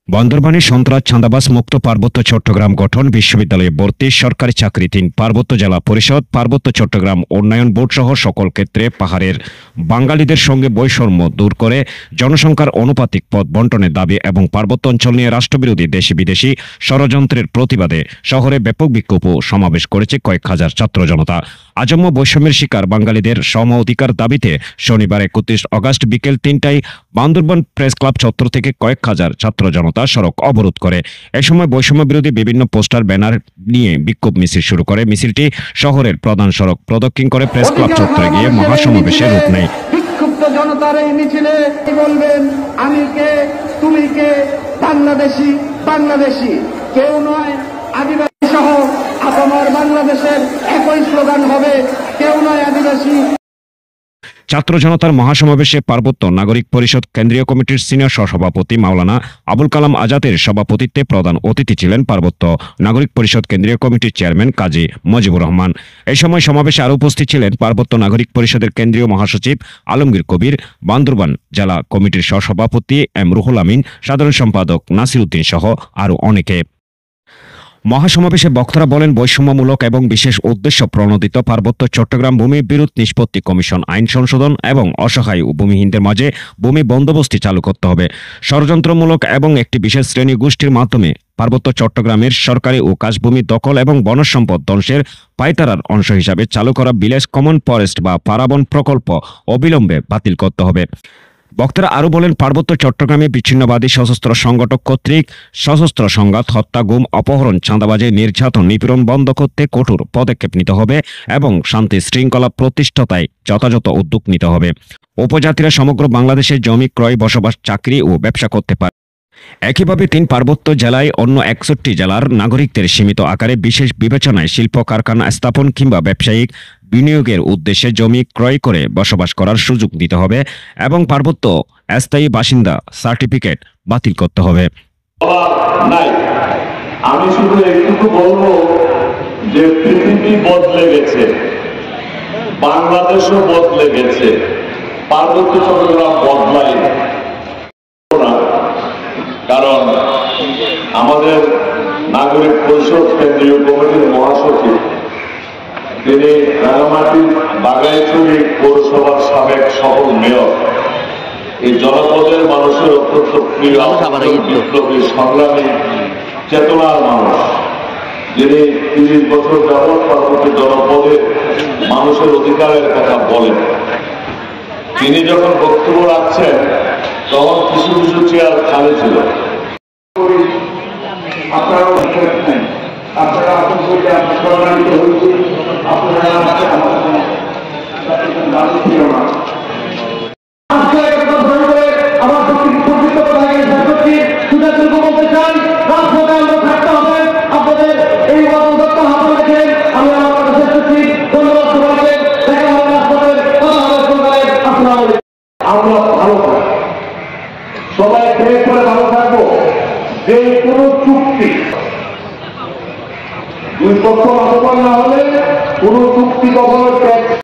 বান্দরবানে সন্ত্রাস চাঁদাবাজ মুক্ত পার্বত্য চট্টগ্রাম গঠন, বিশ্ববিদ্যালয়ে ভর্তি, সরকারি চাকরি ৩, পার্বত্য জেলা পরিষদ, পার্বত্য চট্টগ্রাম উন্নয়ন বোর্ড সহ সকল ক্ষেত্রে পাহাড়ের বাঙালিদের সঙ্গে বৈষম্য দূর করে জনসংখ্যার আনুপাতিক পদ বণ্টনের দাবি এবং পার্বত্য অঞ্চল নিয়ে রাষ্ট্রবিরোধী দেশি বিদেশি ষড়যন্ত্রের প্রতিবাদে শহরে ব্যাপক বিক্ষোভ ও সমাবেশ করেছে কয়েক হাজার ছাত্র জনতা। আজন্ম বৈষম্যের শিকার বাঙালিদের সম অধিকার দাবিতে শনিবার ৩১ আগস্ট বিকেল ৩টায় বান্দরবান প্রেস ক্লাব চত্বর থেকে কয়েক হাজার ছাত্র জনতা সড়ক অবরোধ করে। এ সময় বৈষম্য বিরোধী বিভিন্ন পোস্টার ব্যানার নিয়ে বিক্ষোভ মিছিল শুরু করে। মিছিলটি শহরের প্রধান সড়ক প্রদক্ষিণ করে প্রেস ক্লাব চত্বরে গিয়ে মহাসমাবেশে রূপ নেয়। বিক্ষুব্ধ জনতার এই মিছিলে বলবেন আমি কে, তুমি কে, বাংলাদেশি বাংলাদেশি, কেউ নয় আদিবাসী সহ আপনার বাংলাদেশের একই স্লোগান হবে, কেউ নয় আদিবাসী। ছাত্র জনতার মহাসমাবেশে পার্বত্য নাগরিক পরিষদ কেন্দ্রীয় কমিটির সিনিয়র সহসভাপতি মাওলানা আবুল কালাম আজাদের সভাপতিত্বে প্রধান অতিথি ছিলেন পার্বত্য নাগরিক পরিষদ কেন্দ্রীয় কমিটির চেয়ারম্যান কাজী মজিবুর রহমান। এই সময় সমাবেশে আরও উপস্থিত ছিলেন পার্বত্য নাগরিক পরিষদের কেন্দ্রীয় মহাসচিব আলমগীর কবির, বান্দরবান জেলা কমিটির সহসভাপতি এম রুহুল আমিন, সাধারণ সম্পাদক নাসির উদ্দিন সহ আরও অনেকে। মহাসমাবেশে বক্তারা বলেন, বৈষম্যমূলক এবং বিশেষ উদ্দেশ্য প্রণোদিত পার্বত্য চট্টগ্রাম ভূমি বিরোধ নিষ্পত্তি কমিশন আইন সংশোধন এবং অসহায় ভূমিহীনদের মাঝে ভূমি বন্দোবস্তি চালু করতে হবে। ষড়যন্ত্রমূলক এবং একটি বিশেষ শ্রেণী গোষ্ঠীর মাধ্যমে পার্বত্য চট্টগ্রামের সরকারি ও কাজভূমি দখল এবং বনজ সম্পদ ধ্বংসের পায়তারার অংশ হিসাবে চালু করা ভিলেজ কমন ফরেস্ট বা পারাবন প্রকল্প অবিলম্বে বাতিল করতে হবে। বক্তারা আরও বলেন, পার্বত্য চট্টগ্রামে বিচ্ছিন্নবাদী সশস্ত্র সংগঠক কর্তৃক সশস্ত্র সংঘাত, হত্যা, গুম, অপহরণ, চাঁদাবাজি, নির্যাতন, নিপীড়ন বন্ধ করতে কঠোর পদক্ষেপ নিতে হবে এবং শান্তি শৃঙ্খলা প্রতিষ্ঠায় যথাযথ উদ্যোগ নিতে হবে। উপজাতিরা সমগ্র বাংলাদেশে জমি ক্রয়, বসবাস, চাকরি ও ব্যবসা করতে পারে। একইভাবে ৩ পার্বত্য জেলায় অন্য ৬১ জেলার নাগরিকদের সীমিত আকারে বিশেষ বিবেচনায় শিল্প কারখানা স্থাপন কিংবা ব্যবসায়িক বিনিয়োগের উদ্দেশ্যে জমি ক্রয় করে বসবাস করার সুযোগ দিতে হবে এবং পার্বত্য স্থায়ী বাসিন্দা সার্টিফিকেট বাতিল করতে হবে। আমি শুধু একটু বলবো যে পৃথিবী বদলে গেছে, বাংলাদেশও বদলে গেছে, পার্বত্য চট্টগ্রাম বদলাই না। কারণ আমাদের নাগরিক পরিষদ কেন্দ্রীয় কমিটির মহাসচিব, তিনি রাঙামাটি বাগাইছড়ি পৌরসভার সাবেক সফল মেয়র, এই জনপদের মানুষের অত্যন্ত প্রিয় বিপ্লবী সংগ্রামী চেতনার মানুষ, যিনি ৩০ বছর যাবৎ পার্বত্য জনপদের মানুষের অধিকারের কথা বলেন। তিনি যখন বক্তব্য রাখছেন তখন কিছু কিছু চেয়ার খালি ছিল। আপনারা সম্মানিত হয়েছে, আপনারা আমার বলতে চাই রাজপথে আমরা থাকতে হবে। আপনাদের এই মতামত হাতে রেখে আমি আমার কাছে ধন্যবাদ সবাইকে। দেখা হবে রাজপথের কথা হবে। আমরা ভালো থাকবো, সবাই খেয়ে করে ভালো থাকবো। যে কোনো চুক্তি দুই পক্ষ লাভবান না হলে কোনো চুক্তি কখনো